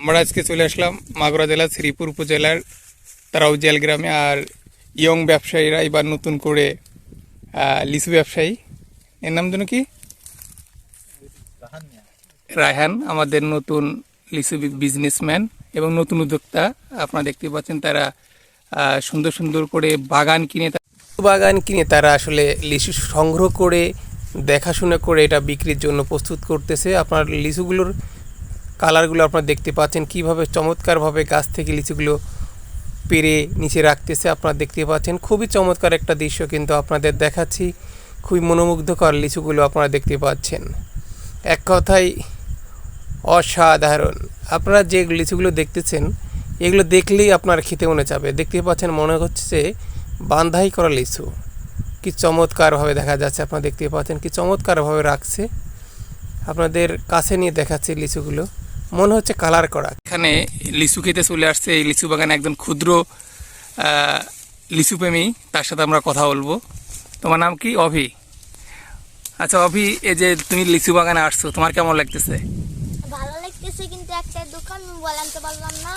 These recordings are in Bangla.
আমরা আজকে চলে আসলাম মাগুরা জেলার শ্রীপুর উপজেলার তারাউজিয়াল গ্রামে। আর ইয়ং ব্যবসায়ীরা এবার নতুন করে লিচু ব্যবসায়ী, এর নাম যেন কি, রায়হান, আমাদের নতুন লিচু বিজনেসম্যান এবং নতুন উদ্যোক্তা। আপনারা দেখতে পাচ্ছেন তারা সুন্দর সুন্দর করে বাগান কিনে তারা আসলে লিচু সংগ্রহ করে দেখাশোনা করে এটা বিক্রির জন্য প্রস্তুত করতেছে। আপনার লিচুগুলোর কালারগুলো আপনারা দেখতে পাচ্ছেন কিভাবে চমৎকারভাবে গাছ থেকে লিচুগুলো পেরে নিচে রাখতেছে। আপনারা দেখতে পাচ্ছেন খুবই চমৎকার একটা দৃশ্য কিন্তু আপনাদের দেখাচ্ছি। খুবই মনোমুগ্ধকর লিচুগুলো আপনারা দেখতে পাচ্ছেন, এক কথায় অসাধারণ। আপনারা যে লিচুগুলো দেখতেছেন এগুলো দেখলেই আপনার খেতে মনে যাবে। দেখতে পাচ্ছেন মনে হচ্ছে যে বান্ধাই করা লিচু, কি চমৎকারভাবে দেখা যাচ্ছে। আপনারা দেখতে পাচ্ছেন কি চমৎকারভাবে রাখছে। আপনাদের কাছে নিয়ে দেখাচ্ছি লিচুগুলো, মনে হচ্ছে কালার করা। এখানে লিচু খেতে চলে আসছে এই লিচু বাগানে একজন ক্ষুদ্র লিচু প্রেমী, তার সাথে আমরা কথা বলবো। তোমার নাম কি? অভি। আচ্ছা অভি, এই যে তুমি লিচু বাগানে আসছো, তোমার কেমন লাগতেছে? ভালো লাগতেছে, কিন্তু একটা দুঃখ আমি বলতে পারলাম না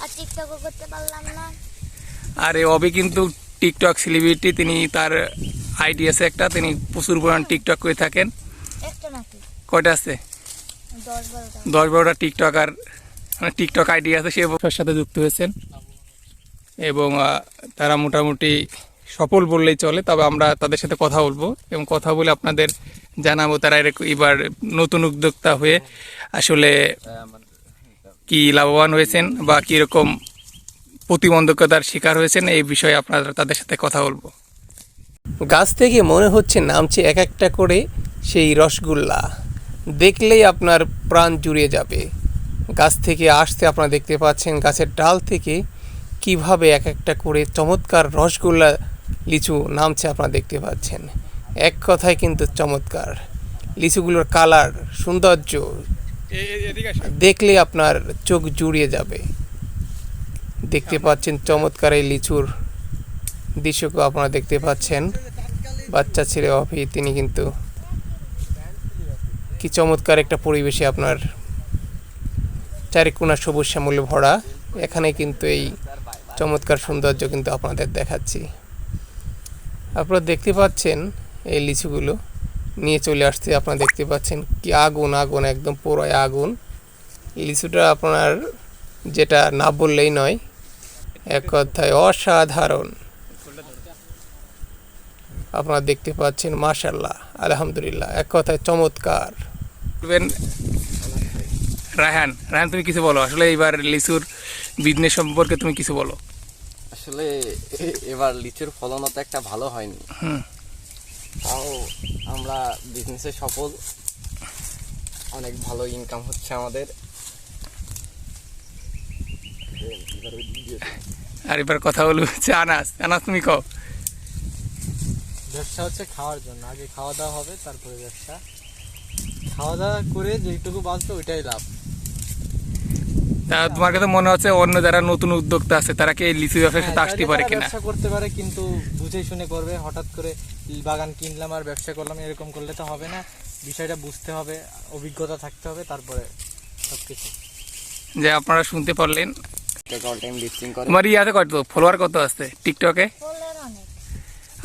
আর টিকটকও করতে পারলাম না। আর এই অভি কিন্তু টিকটক সেলিব্রিটি, তিনি তার আইডি আছে একটা, তিনি প্রচুর পরিমাণ টিকটক করে থাকেন। একটা নাকি কয়টা আছে? 10-12টা টিকটকার, মানে টিকটক আইডি আছে, সে ব্যবসার সাথে যুক্ত হয়েছেন এবং তারা মোটামুটি সফল বললেই চলে। তবে আমরা তাদের সাথে কথা বলবো এবং কথা বলে আপনাদের জানাবো তারা এবার নতুন উদ্যোক্তা হয়ে আসলে কি লাভবান হয়েছেন বা কীরকম প্রতিবন্ধকতার শিকার হয়েছেন, এই বিষয়ে আপনারা তাদের সাথে কথা বলবো। গাছ থেকে মনে হচ্ছে নামছে এক একটা করে সেই রসগোল্লা, দেখলেই আপনার প্রাণ জুড়িয়ে যাবে। গাছ থেকে আসতে আপনারা দেখতে পাচ্ছেন গাছের ডাল থেকে কিভাবে এক একটা করে চমৎকার রসগোল্লা লিচু নামছে, আপনারা দেখতে পাচ্ছেন। এক কথায় কিন্তু চমৎকার লিচুগুলোর কালার, সৌন্দর্য দেখলে আপনার চোখ জুড়িয়ে যাবে। দেখতে পাচ্ছেন চমৎকার এই লিচুর দৃশ্যকে আপনারা দেখতে পাচ্ছেন। বাচ্চা ছেলে অভি, তিনি কিন্তু কি চমৎকার একটা পরিবেশে আপনার চারিকোণা সবুজ শ্যামলে ভরা, এখানে কিন্তু এই চমৎকার সৌন্দর্য কিন্তু আপনাদের দেখাচ্ছি। আপনারা দেখতে পাচ্ছেন এই লিচুগুলো নিয়ে চলে আসছে। আপনারা দেখতে পাচ্ছেন কি আগুন আগুন, একদম পুরো আগুন। লিচুটা আপনার যেটা না বললেই নয়, এক কথায় অসাধারণ। আপনারা দেখতে পাচ্ছেন মাশাআল্লাহ, আলহামদুলিল্লাহ, এক কথায় চমৎকার। রায়হান, তুমি কিছু বলো, আসলে এবার লিচুর বিজনেস সম্পর্কে তুমি কিছু বলো। আসলে এবার লিচুর ফলনও তো একটা ভালো হয়নি, তাও আমরা বিজনেসে সফল, অনেক ভালো ইনকাম হচ্ছে আমাদের। আর এবার কথা বলবো হচ্ছে আনাস, তুমি কও। ব্যবসা হচ্ছে খাওয়ার জন্য, আগে খাওয়া দাওয়া হবে তারপরে ব্যবসা। খাওয়া দাওয়া করে যেটুকু বাঁচবে ওইটাই লাভ। তা তোমার কাছে মনে হচ্ছে অন্য যারা নতুন উদ্যোক্তা আছে তারা কি এই লিচু ব্যবসার সাথে আসতে পারে কিনা? ব্যবসা করতে পারে, কিন্তু বুঝে শুনে করবে। হঠাৎ করে বাগান কিনলাম আর ব্যবসা করলাম এরকম করলে তো হবে না। বিষয়টা বুঝতে হবে, অভিজ্ঞতা থাকতে হবে, তারপরে সবকিছু। যে আপনারা শুনতে পারলেন, তোমার ইয়াতে কত ফলোয়ার কত আছে টিকটকে?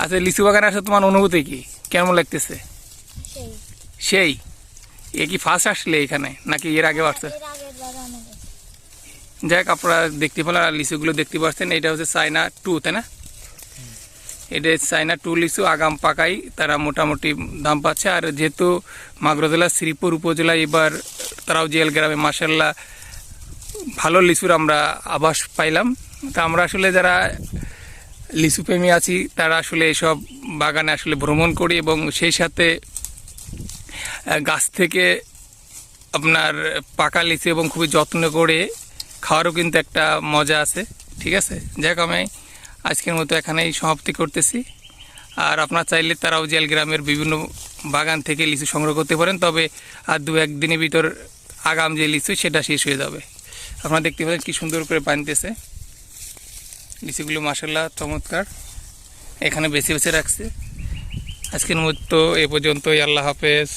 আচ্ছা, লিচু বাগানে আসলে তোমার অনুভূতি কি, কেমন লাগতেছে? সেই এ কি ফার্স্ট আসলে এখানে নাকি এর আগে আসছে? যাক, আপনারা দেখতে পেলেন লিচুগুলো দেখতে পাচ্ছেন। এটা হচ্ছে চায়না 2, তাই না? এটা চায়না 2 লিচু, আগাম পাকাই তারা মোটামুটি দাম পাচ্ছে। আর যেহেতু মাগুরা জেলার শ্রীপুর উপজেলায় এবার তারাউজিয়াল গ্রামে মাশাআল্লাহ ভালো লিচুর আমরা আভাস পাইলাম। তা আমরা আসলে যারা লিচু প্রেমী আছি তারা আসলে এসব বাগানে আসলে ভ্রমণ করি এবং সেই সাথে গাছ থেকে আপনার পাকা লিচু এবং খুবই যত্ন করে খাওয়ারও কিন্তু একটা মজা আছে। ঠিক আছে, যাক, আমি আজকের মতো এখানেই সমাপ্তি করতেছি। আর আপনারা চাইলে তারাউজিয়াল গ্রামের বিভিন্ন বাগান থেকে লিচু সংগ্রহ করতে পারেন, তবে আর 2-1 দিনের ভিতর আগাম যে লিচু সেটা শেষ হয়ে যাবে। আপনারা দেখতে পাচ্ছেন কি সুন্দর করে বানতেছে লিচুগুলো, মাশাআল্লাহ চমৎকার। এখানে বেছে বেছে রাখছে। আজকের মতো এ পর্যন্তই, আল্লাহ হাফেজ।